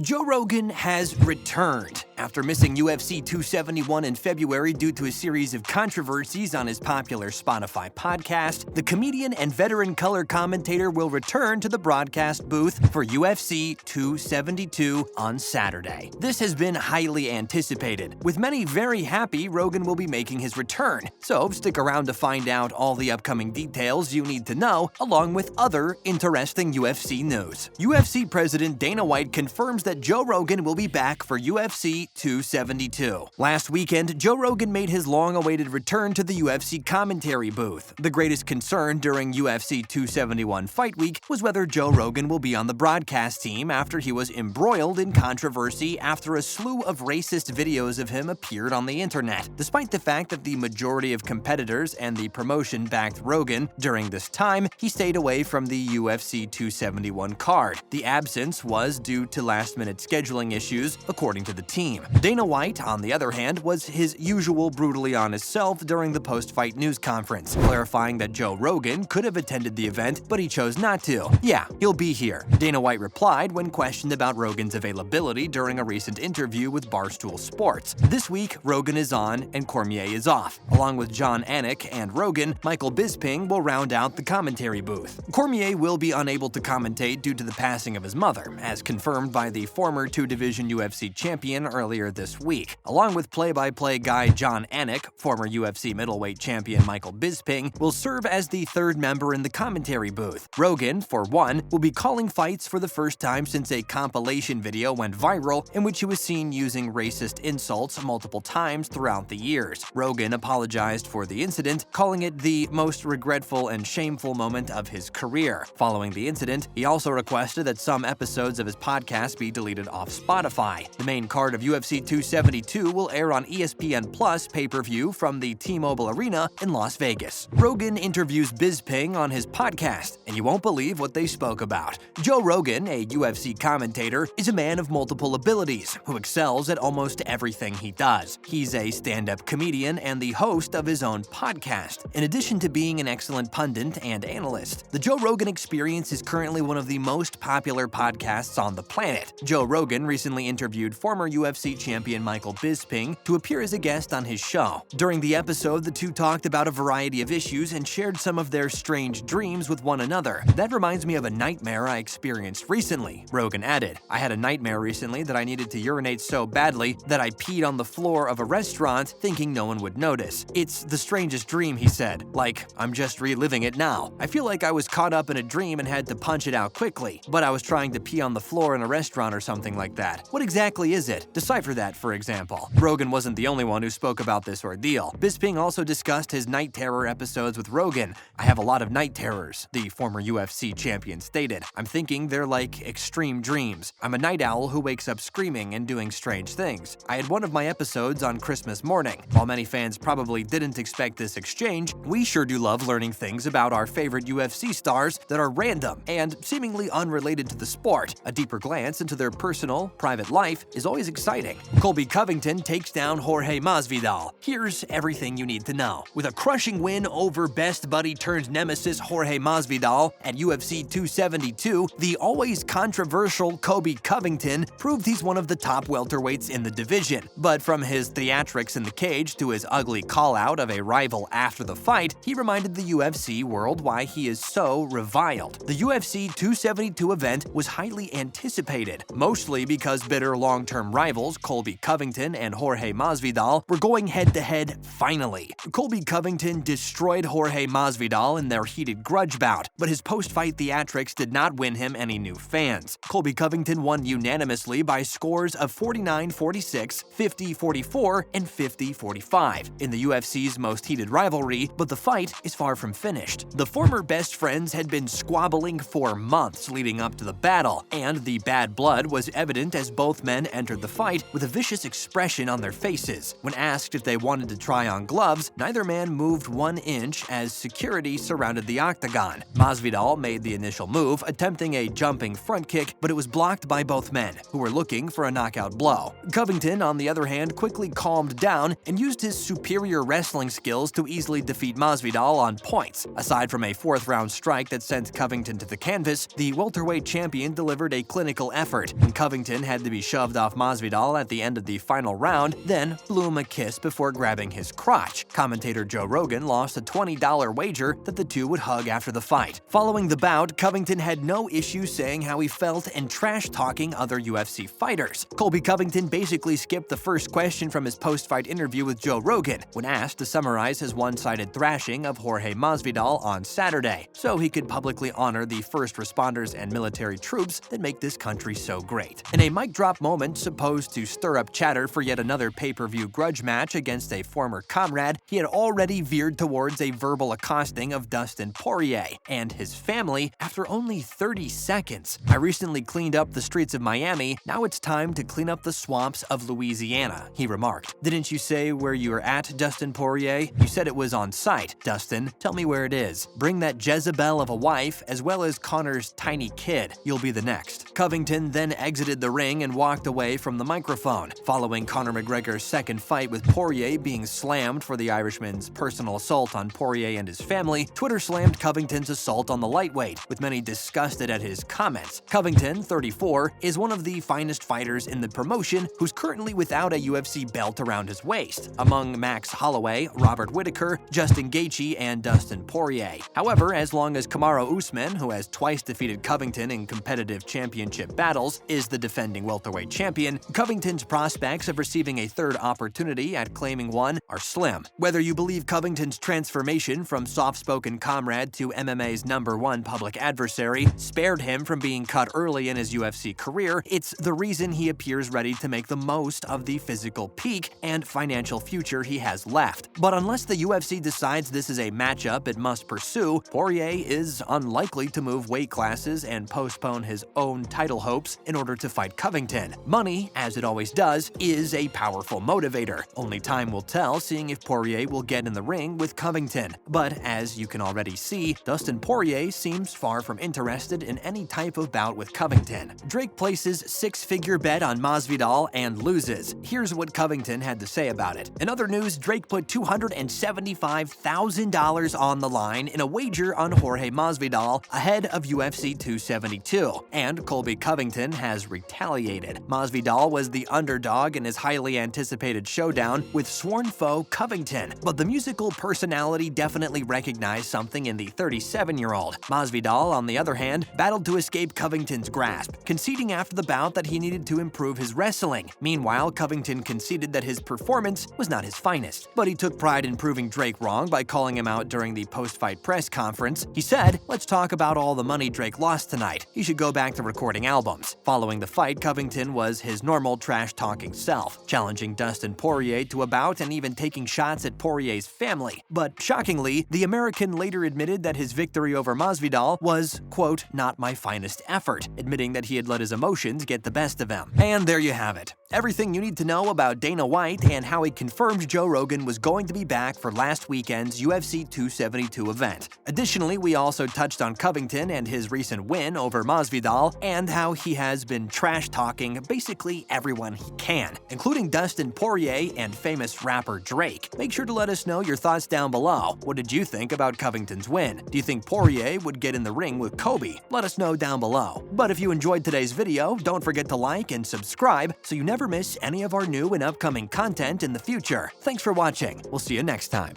Joe Rogan has returned. After missing UFC 271 in February due to a series of controversies on his popular Spotify podcast, the comedian and veteran color commentator will return to the broadcast booth for UFC 272 on Saturday. This has been highly anticipated, with many very happy Rogan will be making his return. So stick around to find out all the upcoming details you need to know, along with other interesting UFC news. UFC President Dana White confirms that Joe Rogan will be back for UFC 272. Last weekend, Joe Rogan made his long-awaited return to the UFC commentary booth. The greatest concern during UFC 271 Fight Week was whether Joe Rogan will be on the broadcast team after he was embroiled in controversy after a slew of racist videos of him appeared on the internet. Despite the fact that the majority of competitors and the promotion backed Rogan during this time, he stayed away from the UFC 271 card. The absence was due to last-minute scheduling issues, according to the team. Dana White, on the other hand, was his usual brutally honest self during the post-fight news conference, clarifying that Joe Rogan could have attended the event, but he chose not to. Yeah, he'll be here, Dana White replied when questioned about Rogan's availability during a recent interview with Barstool Sports. This week, Rogan is on and Cormier is off. Along with Jon Anik and Rogan, Michael Bisping will round out the commentary booth. Cormier will be unable to commentate due to the passing of his mother, as confirmed by the former two-division UFC champion earlier this week. Along with play-by-play guy Jon Anik, former UFC middleweight champion Michael Bisping will serve as the third member in the commentary booth. Rogan, for one, will be calling fights for the first time since a compilation video went viral in which he was seen using racist insults multiple times throughout the years. Rogan apologized for the incident, calling it the most regretful and shameful moment of his career. Following the incident, he also requested that some episodes of his podcast be deleted off Spotify. The main card of UFC 272 will air on ESPN Plus pay-per-view from the T-Mobile Arena in Las Vegas. Rogan interviews Bisping on his podcast, and you won't believe what they spoke about. Joe Rogan, a UFC commentator, is a man of multiple abilities who excels at almost everything he does. He's a stand-up comedian and the host of his own podcast, in addition to being an excellent pundit and analyst. The Joe Rogan Experience is currently one of the most popular podcasts on the planet. Joe Rogan recently interviewed former UFC champion Michael Bisping to appear as a guest on his show. During the episode, the two talked about a variety of issues and shared some of their strange dreams with one another. "That reminds me of a nightmare I experienced recently," Rogan added. "I had a nightmare recently that I needed to urinate so badly that I peed on the floor of a restaurant thinking no one would notice. It's the strangest dream," he said. "Like, I'm just reliving it now. I feel like I was caught up in a dream and had to punch it out quickly, but I was trying to pee on the floor in a restaurant or something like that. What exactly is it? Decipher that, for example." Rogan wasn't the only one who spoke about this ordeal. Bisping also discussed his night terror episodes with Rogan. "I have a lot of night terrors," the former UFC champion stated. "I'm thinking they're like extreme dreams. I'm a night owl who wakes up screaming and doing strange things. I had one of my episodes on Christmas morning. While many fans probably didn't expect this exchange, we sure do love learning things about our favorite UFC stars that are random and seemingly unrelated to the sport. A deeper glance into their personal, private life is always exciting." Colby Covington takes down Jorge Masvidal. Here's everything you need to know. With a crushing win over best buddy turned nemesis Jorge Masvidal at UFC 272, the always controversial Colby Covington proved he's one of the top welterweights in the division. But from his theatrics in the cage to his ugly call-out of a rival after the fight, he reminded the UFC world why he is so reviled. The UFC 272 event was highly anticipated, mostly because bitter long-term rivals Colby Covington and Jorge Masvidal were going head-to-head finally. Colby Covington destroyed Jorge Masvidal in their heated grudge bout, but his post-fight theatrics did not win him any new fans. Colby Covington won unanimously by scores of 49-46, 50-44, and 50-45 in the UFC's most heated rivalry, but the fight is far from finished. The former best friends had been squabbling for months leading up to the battle, and the bad blood was evident as both men entered the fight fight with a vicious expression on their faces. When asked if they wanted to try on gloves, neither man moved 1 inch as security surrounded the octagon. Masvidal made the initial move, attempting a jumping front kick, but it was blocked by both men, who were looking for a knockout blow. Covington, on the other hand, quickly calmed down and used his superior wrestling skills to easily defeat Masvidal on points. Aside from a 4th-round strike that sent Covington to the canvas, the welterweight champion delivered a clinical effort, and Covington had to be shoved off Masvidal at the end of the final round, then blew him a kiss before grabbing his crotch. Commentator Joe Rogan lost a $20 wager that the two would hug after the fight. Following the bout, Covington had no issue saying how he felt and trash-talking other UFC fighters. Colby Covington basically skipped the first question from his post-fight interview with Joe Rogan when asked to summarize his one-sided thrashing of Jorge Masvidal on Saturday, so he could publicly honor the first responders and military troops that make this country so great. In a mic-drop moment supposed to stir up chatter for yet another pay-per-view grudge match against a former comrade, he had already veered towards a verbal accosting of Dustin Poirier and his family after only 30 seconds. "I recently cleaned up the streets of Miami, now it's time to clean up the swamps of Louisiana," he remarked. "Didn't you say where you were at, Dustin Poirier? You said it was on site. Dustin, tell me where it is. Bring that Jezebel of a wife, as well as Conor's tiny kid. You'll be the next." Covington then exited the ring and walked away from the microphone. Following Conor McGregor's second fight with Poirier being slammed for the Irishman's personal assault on Poirier and his family, Twitter slammed Covington's assault on the lightweight, with many disgusted at his comments. Covington, 34, is one of the finest fighters in the promotion who's currently without a UFC belt around his waist, among Max Holloway, Robert Whittaker, Justin Gaethje, and Dustin Poirier. However, as long as Kamaru Usman, who has twice defeated Covington in competitive championship battles, is the defending welterweight champion, Covington's prospects of receiving a third opportunity at claiming one are slim. Whether you believe Covington's transformation from soft-spoken comrade to MMA's #1 public adversary spared him from being cut early in his UFC career, it's the reason he appears ready to make the most of the physical peak and financial future he has left. But unless the UFC decides this is a matchup it must pursue, Poirier is unlikely to move weight classes and postpone his own title hopes in order to fight Covington. Money, as it always does, is a powerful motivator. Only time will tell, seeing if Poirier will get in the ring with Covington. But as you can already see, Dustin Poirier seems far from interested in any type of bout with Covington. Drake places 6-figure bet on Masvidal and loses. Here's what Covington had to say about it. In other news, Drake put $275,000 on the line in a wager on Jorge Masvidal ahead of UFC 272, and Colby Covington has retaliated. Masvidal was the underdog in his highly anticipated showdown with sworn foe Covington, but the musical personality definitely recognized something in the 37-year-old. Masvidal, on the other hand, battled to escape Covington's grasp, conceding after the bout that he needed to improve his wrestling. Meanwhile, Covington conceded that his performance was not his finest, but he took pride in proving Drake wrong by calling him out during the post-fight press conference. He said, "Let's talk about all the money Drake lost tonight. He should go back to recording albums." Following the fight, Covington was his normal trash-talking self, challenging Dustin Poirier to a bout and even taking shots at Poirier's family. But shockingly, the American later admitted that his victory over Masvidal was, quote, "not my finest effort," admitting that he had let his emotions get the best of him. And there you have it. Everything you need to know about Dana White and how he confirmed Joe Rogan was going to be back for last weekend's UFC 272 event. Additionally, we also touched on Covington and his recent win over Masvidal and how he has been trash-talking basically everyone he can, including Dustin Poirier and famous rapper Drake. Make sure to let us know your thoughts down below. What did you think about Covington's win? Do you think Poirier would get in the ring with Colby? Let us know down below. But if you enjoyed today's video, don't forget to like and subscribe so you never miss any of our new and upcoming content in the future. Thanks for watching. We'll see you next time.